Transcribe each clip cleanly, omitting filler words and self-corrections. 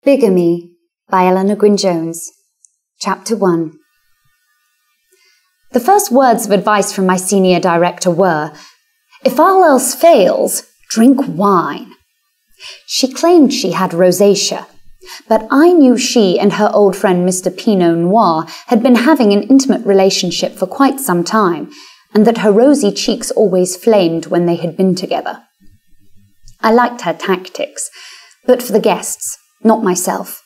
BigamE by Eleanor Gwyn-Jones. Chapter 1. The first words of advice from my senior director were, "If all else fails, drink wine." She claimed she had rosacea, but I knew she and her old friend Mr. Pinot Noir had been having an intimate relationship for quite some time, and that her rosy cheeks always flamed when they had been together. I liked her tactics, but for the guests, not myself.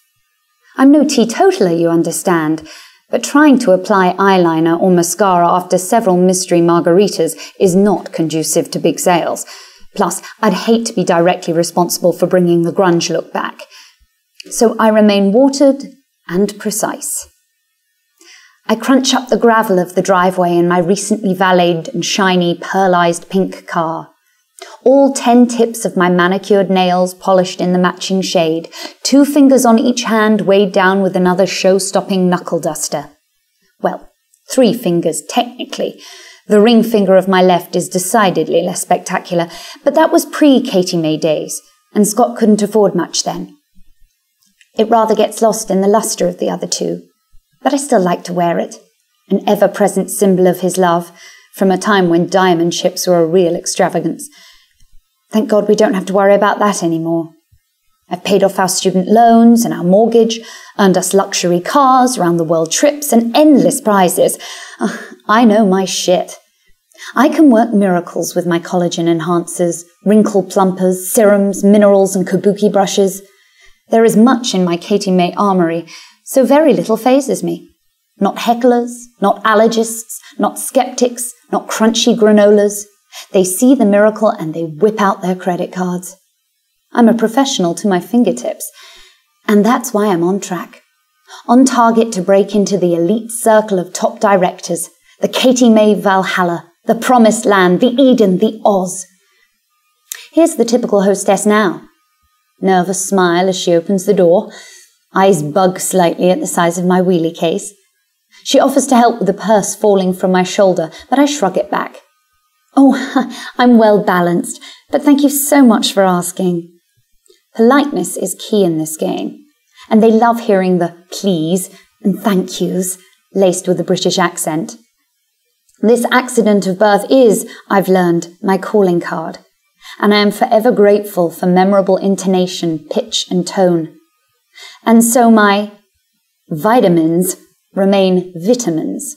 I'm no teetotaler, you understand, but trying to apply eyeliner or mascara after several mystery margaritas is not conducive to big sales. Plus, I'd hate to be directly responsible for bringing the grunge look back. So I remain watered and precise. I crunch up the gravel of the driveway in my recently valeted and shiny pearlized pink car. All 10 tips of my manicured nails polished in the matching shade, 2 fingers on each hand weighed down with another show-stopping knuckle duster. Well, 3 fingers technically. The ring finger of my left is decidedly less spectacular, but that was pre-Katie May days, and Scott couldn't afford much then. It rather gets lost in the luster of the other 2, but I still like to wear it, an ever-present symbol of his love, from a time when diamond ships were a real extravagance. Thank God we don't have to worry about that anymore. I've paid off our student loans and our mortgage, earned us luxury cars, round-the-world trips, and endless prizes. I know my shit. I can work miracles with my collagen enhancers, wrinkle plumpers, serums, minerals, and kabuki brushes. There is much in my Katie May armory, so very little phases me. Not hecklers, not allergists, not skeptics, not crunchy granolas. They see the miracle and they whip out their credit cards. I'm a professional to my fingertips, and that's why I'm on track. On target to break into the elite circle of top directors, the Katie May Valhalla, the Promised Land, the Eden, the Oz. Here's the typical hostess now. Nervous smile as she opens the door, eyes bug slightly at the size of my wheelie case. She offers to help with the purse falling from my shoulder, but I shrug it back. "Oh, I'm well balanced, but thank you so much for asking." Politeness is key in this game, and they love hearing the please and thank yous laced with a British accent. This accident of birth is, I've learned, my calling card, and I am forever grateful for memorable intonation, pitch, and tone. And so my vitamins remain vitamins,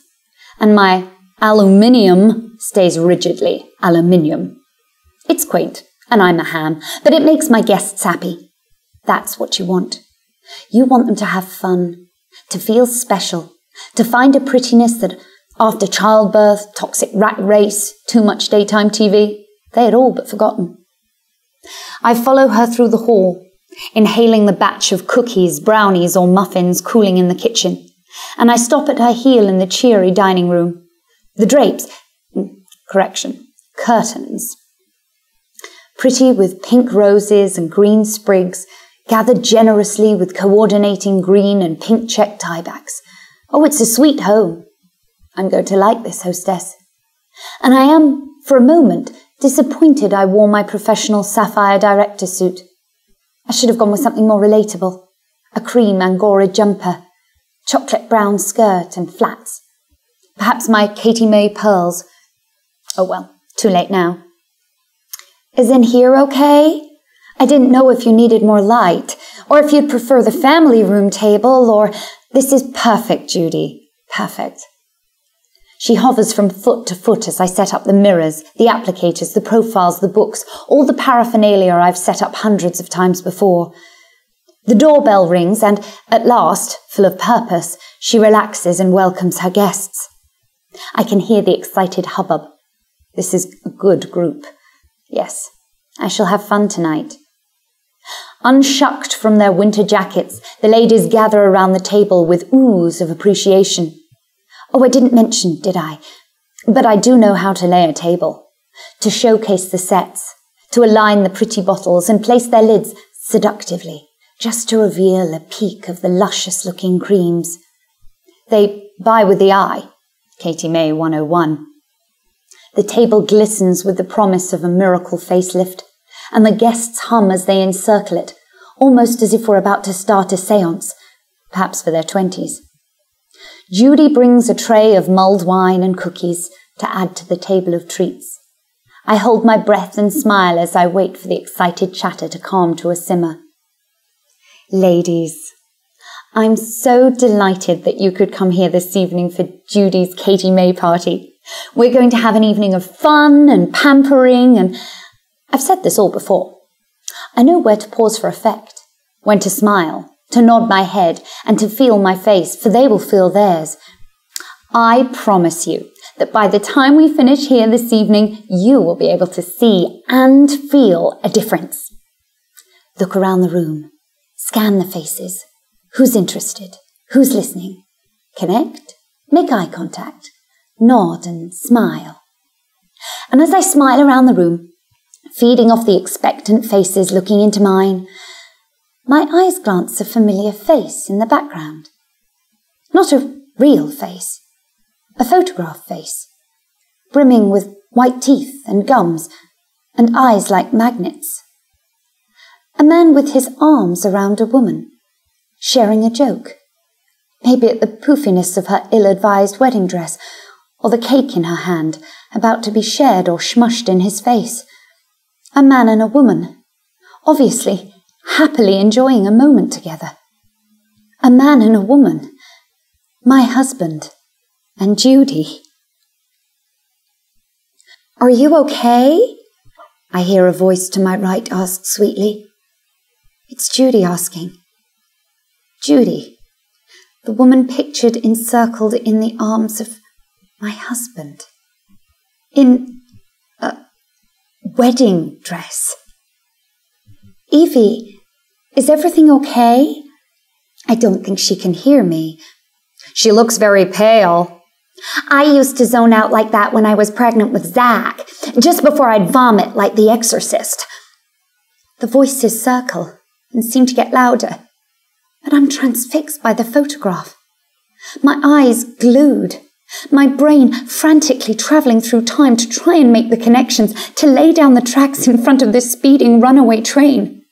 and my aluminium stays rigidly aluminium. It's quaint, and I'm a ham, but it makes my guests happy. That's what you want. You want them to have fun, to feel special, to find a prettiness that after childbirth, toxic rat race, too much daytime TV, they had all but forgotten. I follow her through the hall, inhaling the batch of cookies, brownies, or muffins cooling in the kitchen, and I stop at her heel in the cheery dining room. The drapes, curtains. Pretty with pink roses and green sprigs, gathered generously with coordinating green and pink check tiebacks. Oh, it's a sweet home. I'm going to like this hostess. And I am, for a moment, disappointed I wore my professional sapphire director suit. I should have gone with something more relatable. A cream Angora jumper, chocolate brown skirt and flats. Perhaps my Katie May pearls. Oh well, too late now. Is in here okay? I didn't know if you needed more light, or if you'd prefer the family room table, or... This is perfect, Judy. Perfect. She hovers from foot to foot as I set up the mirrors, the applicators, the profiles, the books, all the paraphernalia I've set up hundreds of times before. The doorbell rings and, at last, full of purpose, she relaxes and welcomes her guests. I can hear the excited hubbub. This is a good group. Yes, I shall have fun tonight. Unshucked from their winter jackets, the ladies gather around the table with oohs of appreciation. Oh, I didn't mention, did I? But I do know how to lay a table, to showcase the sets, to align the pretty bottles and place their lids seductively, just to reveal a peek of the luscious-looking creams. They buy with the eye. Katie May 101. The table glistens with the promise of a miracle facelift, and the guests hum as they encircle it, almost as if we're about to start a séance, perhaps for their 20s. Judy brings a tray of mulled wine and cookies to add to the table of treats. I hold my breath and smile as I wait for the excited chatter to calm to a simmer. Ladies, I'm so delighted that you could come here this evening for Judy's Katie May party. We're going to have an evening of fun and pampering, and I've said this all before. I know where to pause for effect, when to smile, to nod my head, and to feel my face, for they will feel theirs. I promise you that by the time we finish here this evening, you will be able to see and feel a difference. Look around the room. Scan the faces. Who's interested? Who's listening? Connect. Make eye contact. Nod and smile. And as I smile around the room, feeding off the expectant faces looking into mine, my eyes glance a familiar face in the background. Not a real face, a photograph face, brimming with white teeth and gums and eyes like magnets. A man with his arms around a woman, sharing a joke, maybe at the poofiness of her ill-advised wedding dress, or the cake in her hand, about to be shared or smushed in his face. A man and a woman, obviously happily enjoying a moment together. A man and a woman, my husband and Judy. "Are you okay?" I hear a voice to my right ask sweetly. It's Judy asking. Judy, the woman pictured encircled in the arms of my husband, in a wedding dress. "Evie, is everything okay?" I don't think she can hear me. She looks very pale. I used to zone out like that when I was pregnant with Zach, just before I'd vomit like the exorcist. The voices circle and seem to get louder, but I'm transfixed by the photograph. My eyes glued, my brain frantically travelling through time to try and make the connections, to lay down the tracks in front of this speeding runaway train.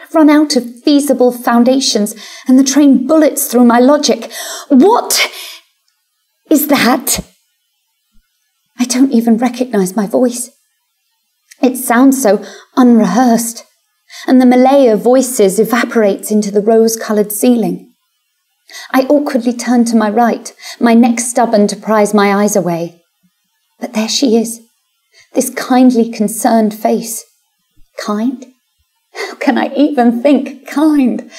I've run out of feasible foundations, and the train bullets through my logic. What is that? I don't even recognise my voice. It sounds so unrehearsed, and the melee of voices evaporates into the rose-coloured ceiling. I awkwardly turn to my right, my neck stubborn to prise my eyes away. But there she is, this kindly concerned face. Kind? How can I even think kind?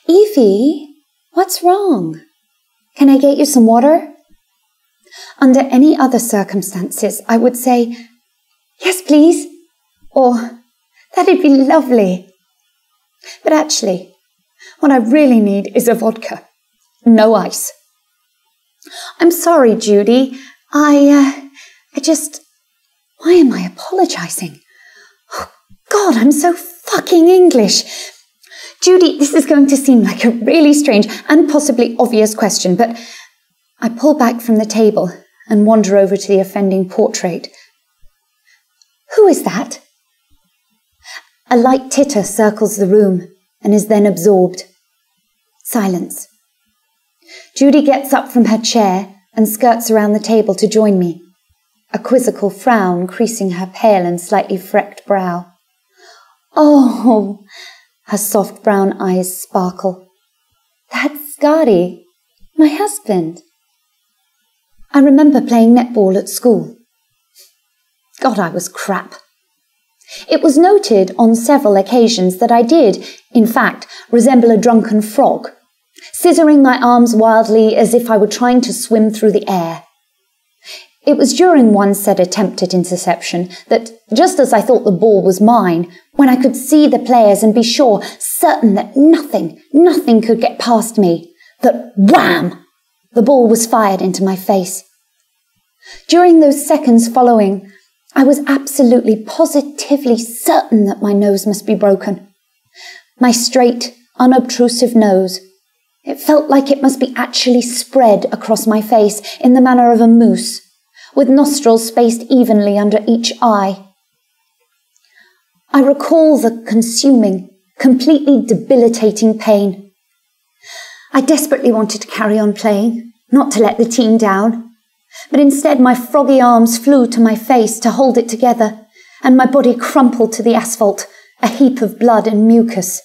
"Evie, what's wrong? Can I get you some water?" Under any other circumstances, I would say, "Yes, please," or "That'd be lovely." But actually, what I really need is a vodka. No ice. "I'm sorry, Judy. I just... Why am I apologising? Oh, God, I'm so fucking English. Judy, this is going to seem like a really strange and possibly obvious question, but I pull back from the table and wander over to the offending portrait. Who is that? A light titter circles the room and is then absorbed. Silence. Judy gets up from her chair and skirts around the table to join me, a quizzical frown creasing her pale and slightly frecked brow. "Oh," her soft brown eyes sparkle. "That's Scotty, my husband. I remember playing netball at school. God, I was crap. It was noted on several occasions that I did, in fact, resemble a drunken frog, scissoring my arms wildly as if I were trying to swim through the air. It was during one said attempt at interception that, just as I thought the ball was mine, when I could see the players and be sure, certain that nothing could get past me, that wham! The ball was fired into my face. During those seconds following, I was absolutely, positively certain that my nose must be broken. My straight, unobtrusive nose. It felt like it must be actually spread across my face in the manner of a moose, with nostrils spaced evenly under each eye. I recall the consuming, completely debilitating pain. I desperately wanted to carry on playing, not to let the team down. But instead my froggy arms flew to my face to hold it together, and my body crumpled to the asphalt, a heap of blood and mucus.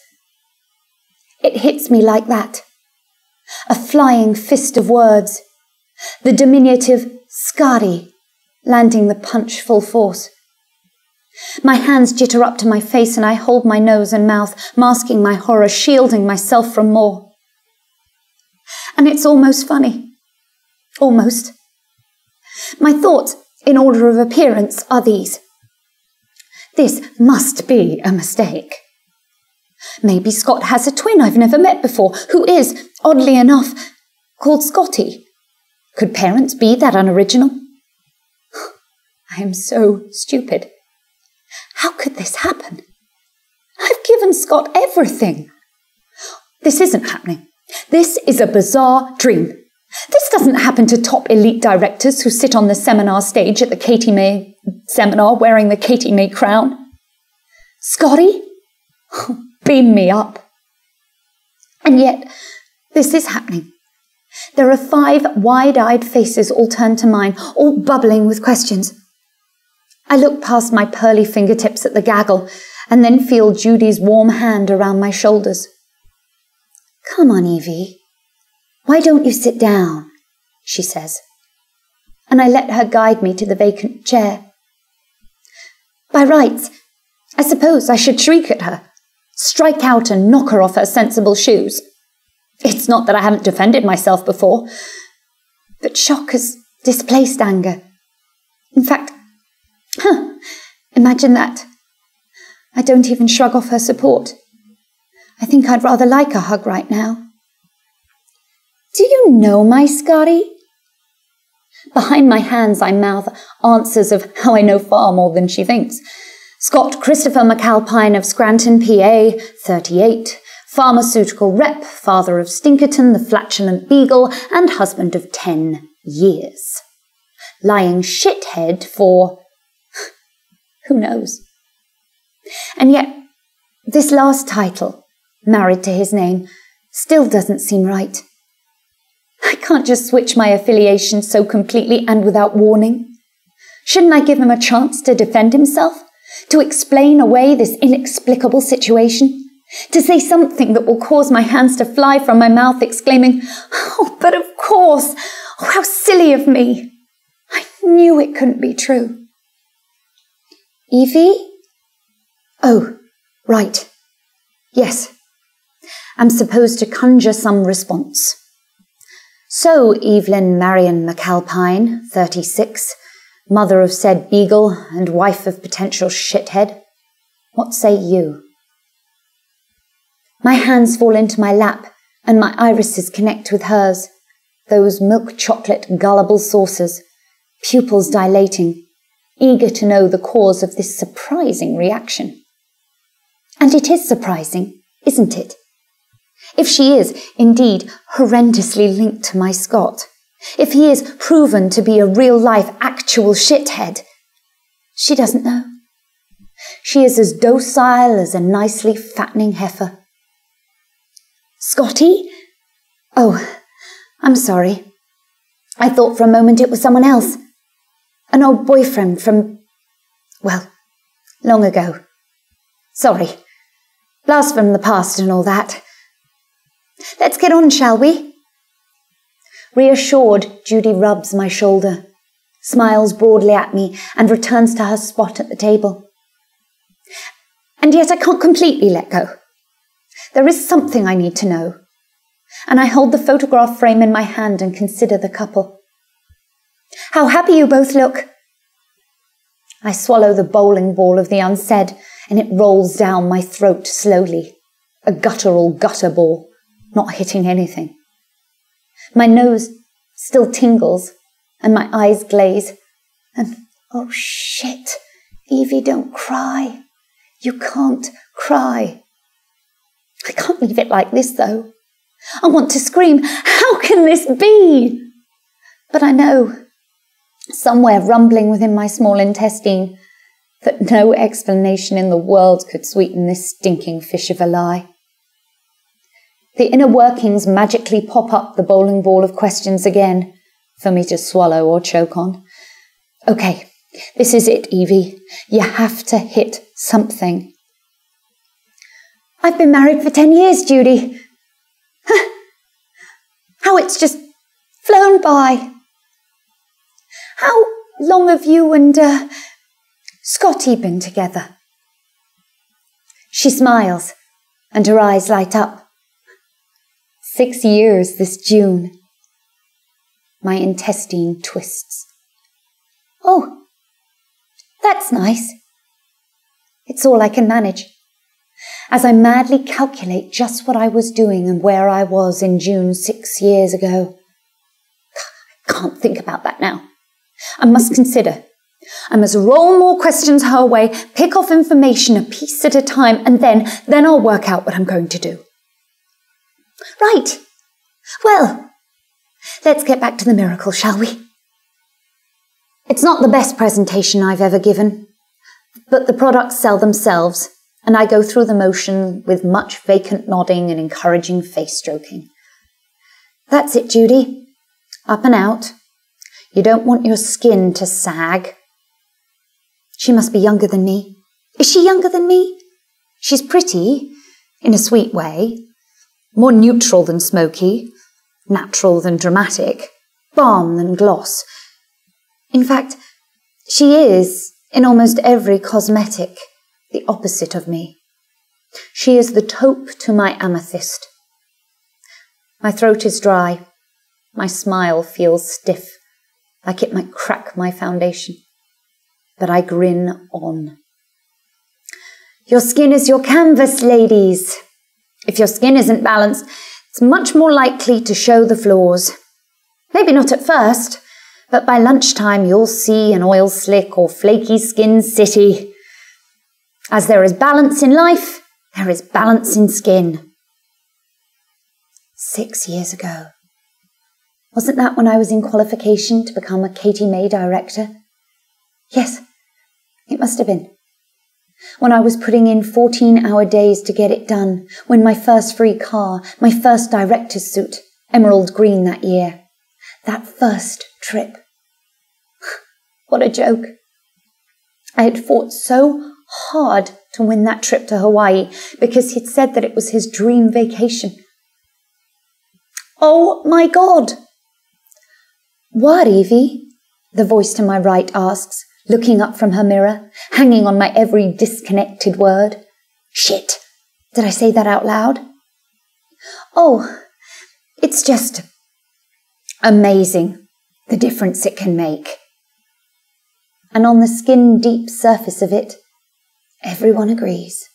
It hits me like that. A flying fist of words. The diminutive Scotty landing the punch full force. My hands jitter up to my face and I hold my nose and mouth, masking my horror, shielding myself from more. And it's almost funny. Almost. My thoughts, in order of appearance, are these. This must be a mistake. Maybe Scott has a twin I've never met before, who is, oddly enough, called Scotty. Could parents be that unoriginal? I am so stupid. How could this happen? I've given Scott everything. This isn't happening. This is a bizarre dream. This doesn't happen to top elite directors who sit on the seminar stage at the Katie May seminar wearing the Katie May crown. Scotty? Beam me up. And yet, this is happening. There are 5 wide-eyed faces all turned to mine, all bubbling with questions. I look past my pearly fingertips at the gaggle and then feel Judy's warm hand around my shoulders. Come on, Evie. Why don't you sit down? She says. And I let her guide me to the vacant chair. By rights, I suppose I should shriek at her, strike out and knock her off her sensible shoes. It's not that I haven't defended myself before, but shock has displaced anger. In fact, imagine that. I don't even shrug off her support. I think I'd rather like a hug right now. Do you know my Scotty? Behind my hands I mouth answers of how I know far more than she thinks. Scott Christopher McAlpine of Scranton, PA, 38, pharmaceutical rep, father of Stinkerton, the flatulent beagle, and husband of 10 years. Lying shithead for... who knows? And yet, this last title, married to his name, still doesn't seem right. I can't just switch my affiliation so completely and without warning. Shouldn't I give him a chance to defend himself? To explain away this inexplicable situation? To say something that will cause my hands to fly from my mouth, exclaiming, "Oh, but of course! Oh, how silly of me! I knew it couldn't be true." Evie? Oh, right. Yes. I'm supposed to conjure some response. So, Evelyn Marion McAlpine, 36, mother of said beagle and wife of potential shithead, what say you? My hands fall into my lap and my irises connect with hers, those milk chocolate gullible saucers, pupils dilating, eager to know the cause of this surprising reaction. And it is surprising, isn't it? If she is, indeed, horrendously linked to my Scott, if he is proven to be a real-life actual shithead, she doesn't know. She is as docile as a nicely fattening heifer. Scotty? Oh, I'm sorry. I thought for a moment it was someone else. An old boyfriend from, well, long ago. Sorry. Blast from the past and all that. Let's get on, shall we? Reassured, Judy rubs my shoulder, smiles broadly at me, and returns to her spot at the table. And yet I can't completely let go. There is something I need to know, and I hold the photograph frame in my hand and consider the couple. How happy you both look. I swallow the bowling ball of the unsaid, and it rolls down my throat slowly, a guttural gutter ball, not hitting anything. My nose still tingles, and my eyes glaze, and oh shit, Evie, don't cry. You can't cry. I can't leave it like this, though. I want to scream, how can this be? But I know, somewhere rumbling within my small intestine, that no explanation in the world could sweeten this stinking fish of a lie. The inner workings magically pop up the bowling ball of questions again, for me to swallow or choke on. Okay, this is it, Evie. You have to hit something. I've been married for 10 years, Judy. How it's just flown by. How long have you and Scotty been together? She smiles, and her eyes light up. 6 years this June. My intestine twists. Oh, that's nice. It's all I can manage. As I madly calculate just what I was doing and where I was in June 6 years ago. I can't think about that now. I must consider. I must roll more questions her way, pick off information a piece at a time, and then I'll work out what I'm going to do. Right. Well, let's get back to the miracle, shall we? It's not the best presentation I've ever given, but the products sell themselves, and I go through the motion with much vacant nodding and encouraging face stroking. That's it, Judy. Up and out. You don't want your skin to sag. She must be younger than me. Is she younger than me? She's pretty, in a sweet way. More neutral than smoky, natural than dramatic, balm than gloss. In fact, she is, in almost every cosmetic, the opposite of me. She is the taupe to my amethyst. My throat is dry. My smile feels stiff, like it might crack my foundation. But I grin on. Your skin is your canvas, ladies. If your skin isn't balanced, it's much more likely to show the flaws. Maybe not at first, but by lunchtime you'll see an oil slick or flaky skin city. As there is balance in life, there is balance in skin. 6 years ago. Wasn't that when I was in qualification to become a Katie May director? Yes, it must have been. When I was putting in 14-hour days to get it done, when my first free car, my first director's suit, emerald green that year. That first trip. What a joke. I had fought so hard to win that trip to Hawaii because he'd said that it was his dream vacation. Oh my God! What, Evie? The voice to my right asks, looking up from her mirror, hanging on my every disconnected word. Shit! Did I say that out loud? Oh, it's just amazing, the difference it can make. And on the skin-deep surface of it, everyone agrees.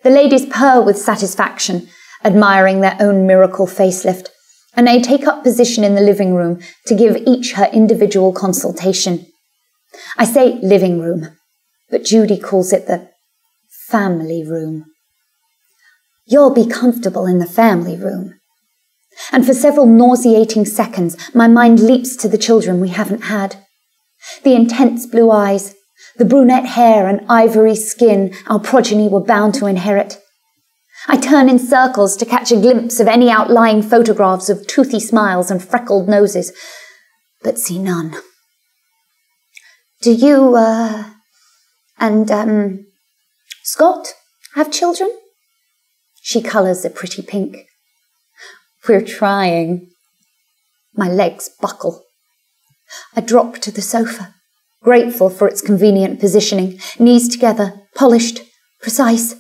The ladies purr with satisfaction, admiring their own miracle facelift, and they take up position in the living room to give each her individual consultation. I say living room, but Judy calls it the family room. You'll be comfortable in the family room. And for several nauseating seconds, my mind leaps to the children we haven't had. The intense blue eyes, the brunette hair and ivory skin our progeny were bound to inherit. I turn in circles to catch a glimpse of any outlying photographs of toothy smiles and freckled noses, but see none. Do you, Scott have children? She colours a pretty pink. We're trying. My legs buckle. I drop to the sofa, grateful for its convenient positioning, knees together, polished, precise.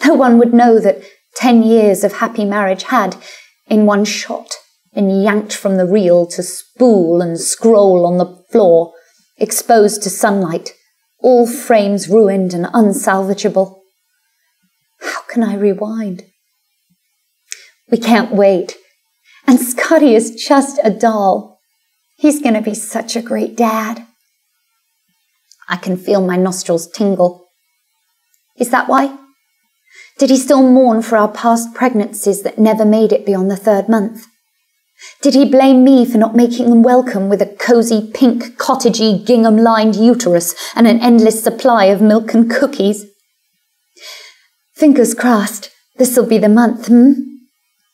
No one would know that 10 years of happy marriage had, in one shot, been yanked from the reel to spool and scroll on the floor, exposed to sunlight, all frames ruined and unsalvageable. How can I rewind? We can't wait. And Scotty is just a doll. He's going to be such a great dad. I can feel my nostrils tingle. Is that why? Did he still mourn for our past pregnancies that never made it beyond the 3rd month? Did he blame me for not making them welcome with a cosy, pink, cottagey, gingham-lined uterus and an endless supply of milk and cookies? Fingers crossed, this'll be the month,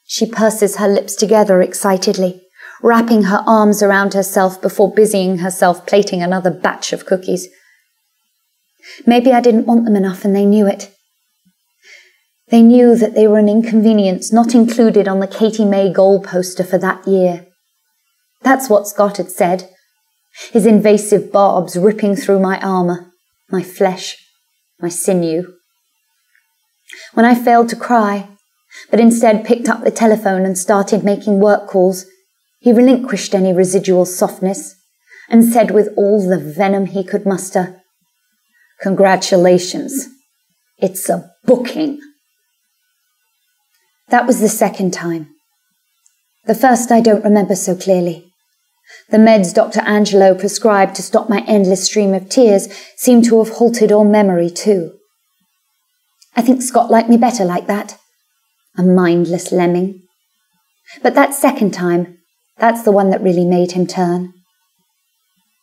She purses her lips together excitedly, wrapping her arms around herself before busying herself plating another batch of cookies. Maybe I didn't want them enough and they knew it. They knew that they were an inconvenience not included on the Katie May goal poster for that year. That's what Scott had said, his invasive barbs ripping through my armour, my flesh, my sinew. When I failed to cry, but instead picked up the telephone and started making work calls, he relinquished any residual softness and said with all the venom he could muster, "Congratulations, it's a booking." That was the second time. The first I don't remember so clearly. The meds Dr. Angelo prescribed to stop my endless stream of tears seemed to have halted all memory too. I think Scott liked me better like that, a mindless lemming. But that second time, that's the one that really made him turn.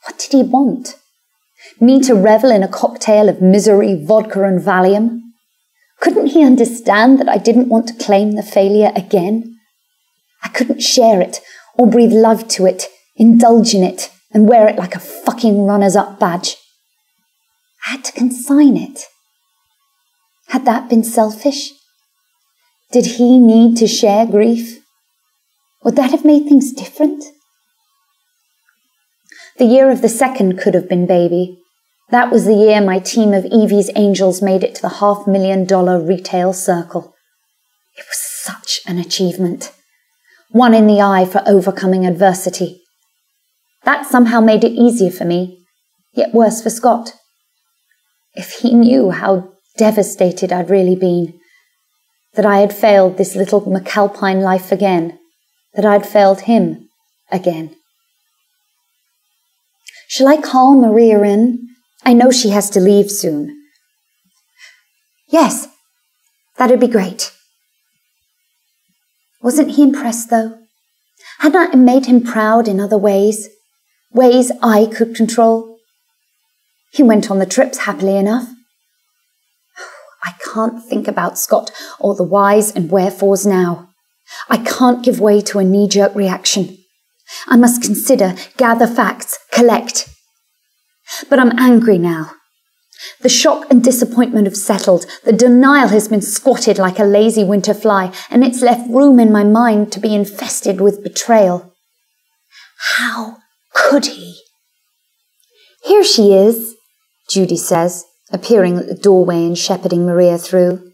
What did he want? Me to revel in a cocktail of misery, vodka and Valium? Couldn't he understand that I didn't want to claim the failure again? I couldn't share it or breathe love to it, indulge in it and wear it like a fucking runners-up badge. I had to consign it. Had that been selfish? Did he need to share grief? Would that have made things different? The year of the second could have been baby. That was the year my team of Evie's Angels made it to the $500,000 retail circle. It was such an achievement. One in the eye for overcoming adversity. That somehow made it easier for me, yet worse for Scott. If he knew how devastated I'd really been, that I had failed this little McAlpine life again, that I'd failed him again. Shall I call Maria in? I know she has to leave soon. Yes, that'd be great. Wasn't he impressed, though? Hadn't I made him proud in other ways? Ways I could control? He went on the trips happily enough. I can't think about Scott or the whys and wherefores now. I can't give way to a knee-jerk reaction. I must consider, gather facts, collect. But I'm angry now. The shock and disappointment have settled. The denial has been squatted like a lazy winter fly, and it's left room in my mind to be infested with betrayal. How could he? Here she is, Judy says, appearing at the doorway and shepherding Maria through.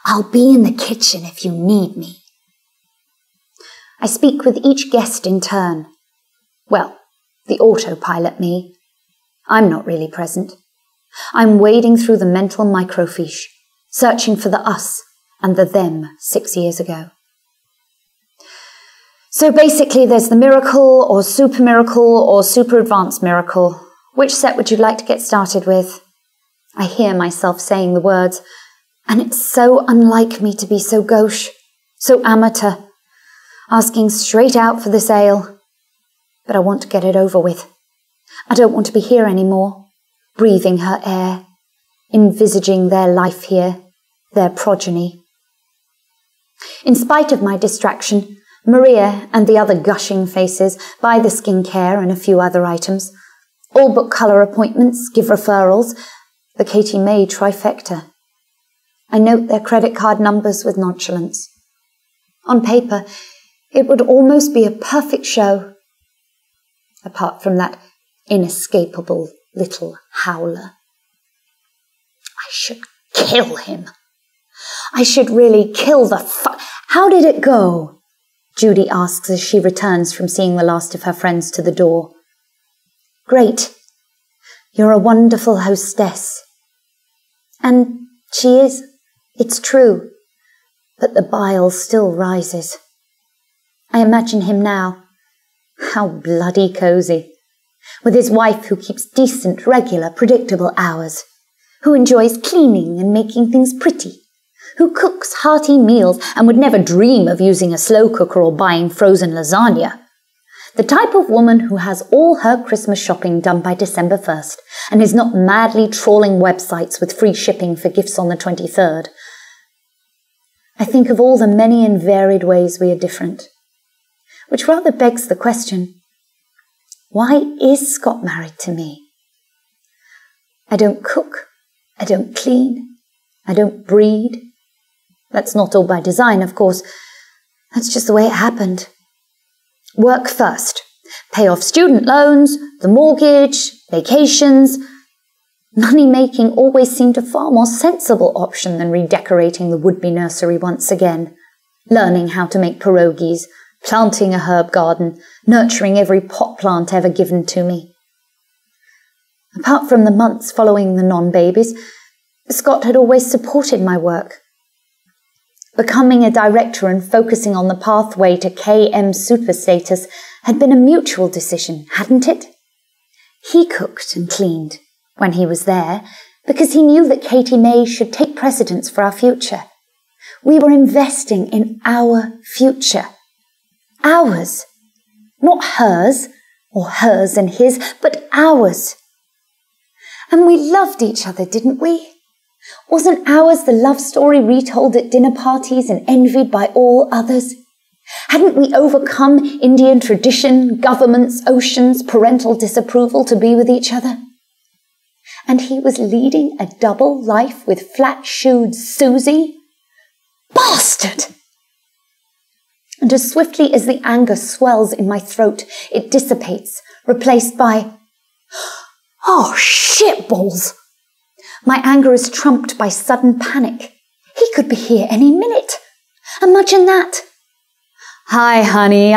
I'll be in the kitchen if you need me. I speak with each guest in turn. Well, the autopilot me. I'm not really present. I'm wading through the mental microfiche, searching for the us and the them 6 years ago. So basically there's the miracle or super advanced miracle. Which set would you like to get started with? I hear myself saying the words, and it's so unlike me to be so gauche, so amateur, asking straight out for this ale. But I want to get it over with. I don't want to be here anymore, breathing her air, envisaging their life here, their progeny. In spite of my distraction, Maria and the other gushing faces buy the skincare and a few other items, all book colour appointments, give referrals, the Katie May trifecta. I note their credit card numbers with nonchalance. On paper, it would almost be a perfect show, apart from that inescapable little howler. I should kill him. I should really kill the How did it go? Judy asks as she returns from seeing the last of her friends to the door. Great. You're a wonderful hostess. And she is. It's true. But the bile still rises. I imagine him now. How bloody cosy. With his wife who keeps decent, regular, predictable hours, who enjoys cleaning and making things pretty, who cooks hearty meals and would never dream of using a slow cooker or buying frozen lasagna. The type of woman who has all her Christmas shopping done by December 1st and is not madly trawling websites with free shipping for gifts on the 23rd. I think of all the many and varied ways we are different, which rather begs the question, why is Scott married to me? I don't cook, I don't clean, I don't breed. That's not all by design, of course. That's just the way it happened. Work first. Pay off student loans, the mortgage, vacations. Money-making always seemed a far more sensible option than redecorating the would-be nursery once again, learning how to make pierogies, planting a herb garden, nurturing every pot plant ever given to me. Apart from the months following the non-babies, Scott had always supported my work. Becoming a director and focusing on the pathway to KM super status had been a mutual decision, hadn't it? He cooked and cleaned when he was there because he knew that Katie May should take precedence for our future. We were investing in our future. Ours. Not hers, or hers and his, but ours. And we loved each other, didn't we? Wasn't ours the love story retold at dinner parties and envied by all others? Hadn't we overcome Indian tradition, governments, oceans, parental disapproval to be with each other? And he was leading a double life with flat-shoed Susie? Bastard! And as swiftly as the anger swells in my throat, it dissipates, replaced by, oh, shitballs! My anger is trumped by sudden panic. He could be here any minute. Imagine that. Hi, honey,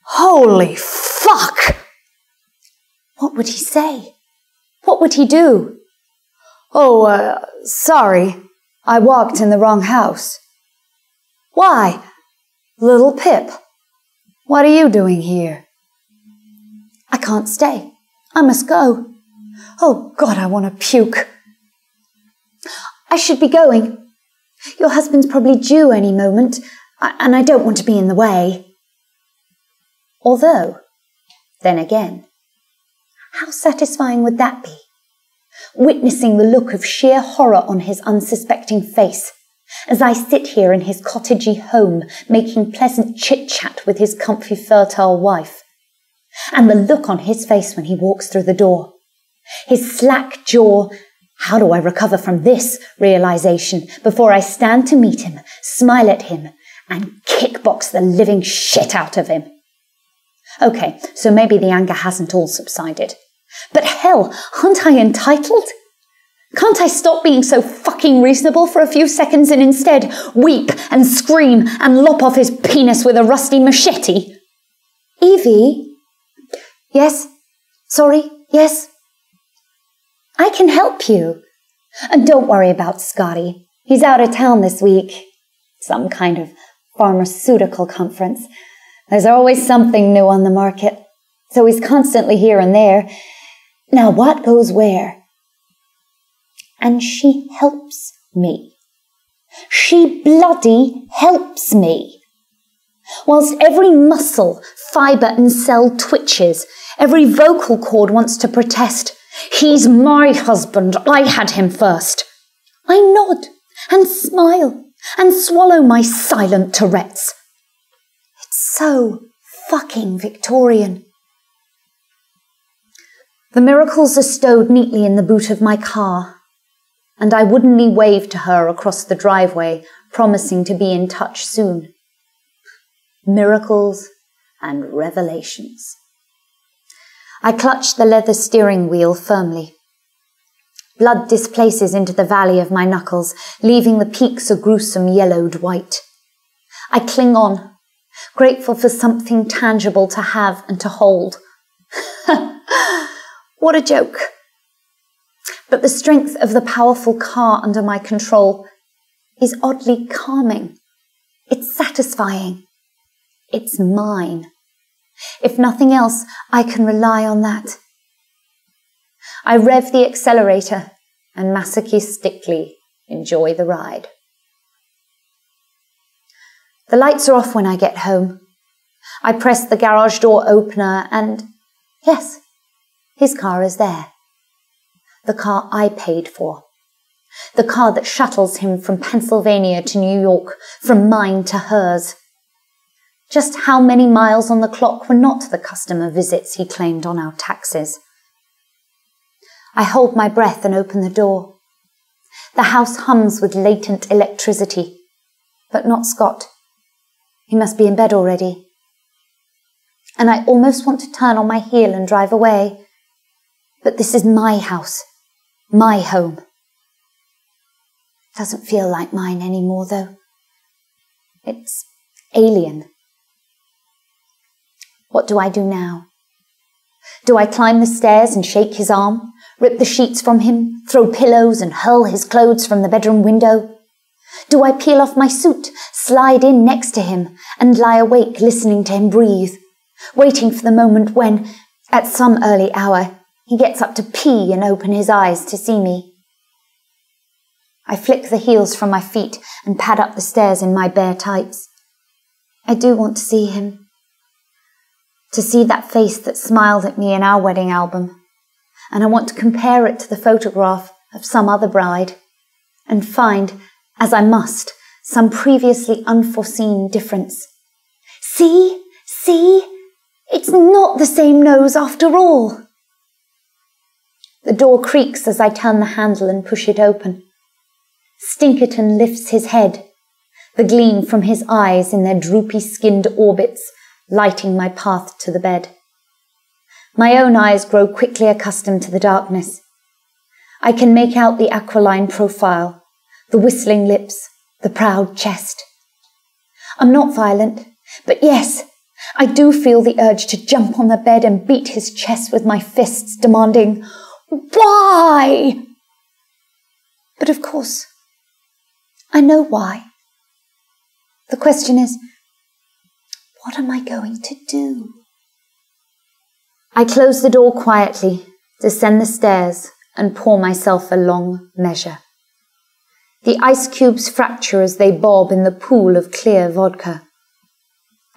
holy fuck! What would he say? What would he do? Oh, sorry. I walked in the wrong house. Why? Little Pip, what are you doing here? I can't stay. I must go. Oh, God, I want to puke. I should be going. Your husband's probably due any moment, and I don't want to be in the way. Although, then again, how satisfying would that be? Witnessing the look of sheer horror on his unsuspecting face, as I sit here in his cottagey home, making pleasant chit-chat with his comfy, fertile wife, and the look on his face when he walks through the door. His slack jaw, how do I recover from this realization before I stand to meet him, smile at him, and kickbox the living shit out of him? Okay, so maybe the anger hasn't all subsided. But hell, aren't I entitled? Can't I stop being so fucking reasonable for a few seconds and instead weep and scream and lop off his penis with a rusty machete? Evie? Yes? Sorry? Yes? I can help you. And don't worry about Scotty. He's out of town this week. Some kind of pharmaceutical conference. There's always something new on the market. So he's constantly here and there. Now what goes where? And she helps me. She bloody helps me. Whilst every muscle, fibre and cell twitches, every vocal cord wants to protest, he's my husband, I had him first. I nod and smile and swallow my silent Tourette's. It's so fucking Victorian. The miracles are stowed neatly in the boot of my car, and I woodenly wave to her across the driveway, promising to be in touch soon. Miracles and revelations. I clutch the leather steering wheel firmly. Blood displaces into the valley of my knuckles, leaving the peaks a gruesome yellowed white. I cling on, grateful for something tangible to have and to hold. What a joke. But the strength of the powerful car under my control is oddly calming. It's satisfying. It's mine. If nothing else, I can rely on that. I rev the accelerator and masochistically enjoy the ride. The lights are off when I get home. I press the garage door opener and, yes, his car is there. The car I paid for. The car that shuttles him from Pennsylvania to New York, from mine to hers. Just how many miles on the clock were not the customer visits he claimed on our taxes? I hold my breath and open the door. The house hums with latent electricity, but not Scott. He must be in bed already. And I almost want to turn on my heel and drive away. But this is my house, my home. Doesn't feel like mine anymore, though. It's alien. What do I do now? Do I climb the stairs and shake his arm, rip the sheets from him, throw pillows and hurl his clothes from the bedroom window? Do I peel off my suit, slide in next to him, and lie awake listening to him breathe, waiting for the moment when, at some early hour, he gets up to pee and open his eyes to see me? I flick the heels from my feet and pad up the stairs in my bare tights. I do want to see him. To see that face that smiled at me in our wedding album. And I want to compare it to the photograph of some other bride and find, as I must, some previously unforeseen difference. See? It's not the same nose after all. The door creaks as I turn the handle and push it open. Stinkerton lifts his head, the gleam from his eyes in their droopy-skinned orbits lighting my path to the bed. My own eyes grow quickly accustomed to the darkness. I can make out the aquiline profile, the whistling lips, the proud chest. I'm not violent, but yes, I do feel the urge to jump on the bed and beat his chest with my fists, demanding, "Why?" But of course, I know why. The question is, what am I going to do? I close the door quietly, descend the stairs, and pour myself a long measure. The ice cubes fracture as they bob in the pool of clear vodka.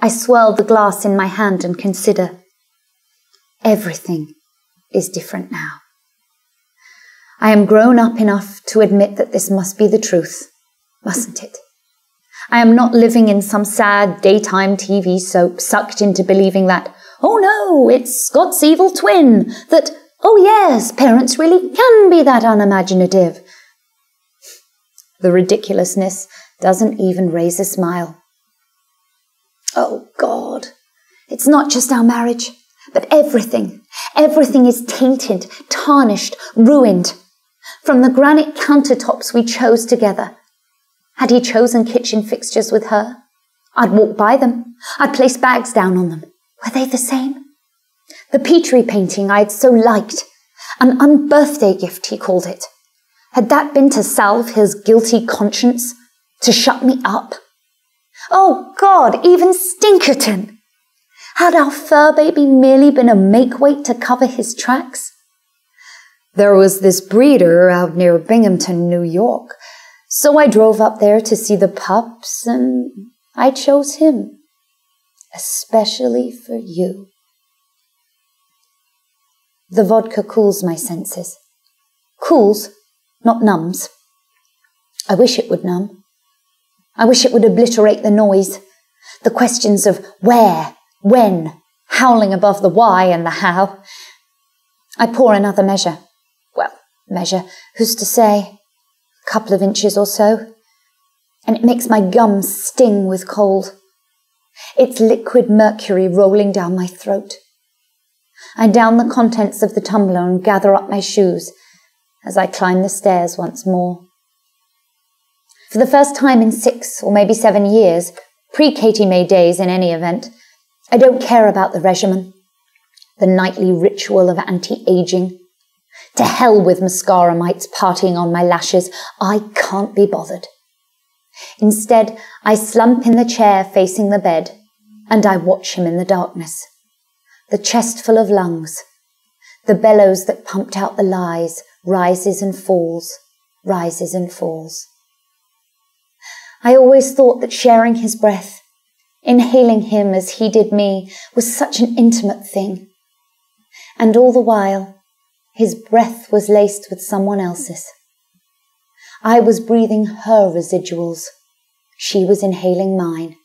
I swirl the glass in my hand and consider. Everything is different now. I am grown up enough to admit that this must be the truth, mustn't it? I am not living in some sad daytime TV soap sucked into believing that, oh no, it's Scott's evil twin, that, oh yes, parents really can be that unimaginative. The ridiculousness doesn't even raise a smile. Oh God, it's not just our marriage, but everything. Everything is tainted, tarnished, ruined. From the granite countertops we chose together. Had he chosen kitchen fixtures with her? I'd walk by them. I'd place bags down on them. Were they the same? The Petrie painting I'd so liked, an unbirthday gift he called it. Had that been to salve his guilty conscience? To shut me up? Oh God, even Stinkerton! Had our fur baby merely been a make-weight to cover his tracks? There was this breeder out near Binghamton, New York, so I drove up there to see the pups, and I chose him, especially for you. The vodka cools my senses. Cools, not numbs. I wish it would numb. I wish it would obliterate the noise, the questions of where, when, howling above the why and the how. I pour another measure. Well, measure, who's to say? A couple of inches or so. And it makes my gums sting with cold. It's liquid mercury rolling down my throat. I down the contents of the tumbler and gather up my shoes as I climb the stairs once more. For the first time in 6 or maybe 7 years, pre-Katie May days in any event, I don't care about the regimen, the nightly ritual of anti-aging. To hell with mascara mites partying on my lashes. I can't be bothered. Instead, I slump in the chair facing the bed, and I watch him in the darkness. The chest full of lungs, the bellows that pumped out the lies, rises and falls, rises and falls. I always thought that sharing his breath, inhaling him as he did me, was such an intimate thing. And all the while, his breath was laced with someone else's. I was breathing her residuals. She was inhaling mine.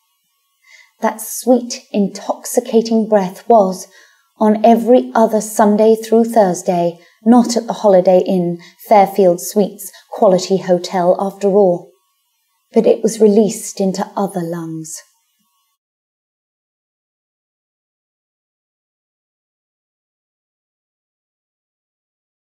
That sweet, intoxicating breath was, on every other Sunday through Thursday, not at the Holiday Inn, Fairfield Suites, Quality Hotel after all, but it was released into other lungs.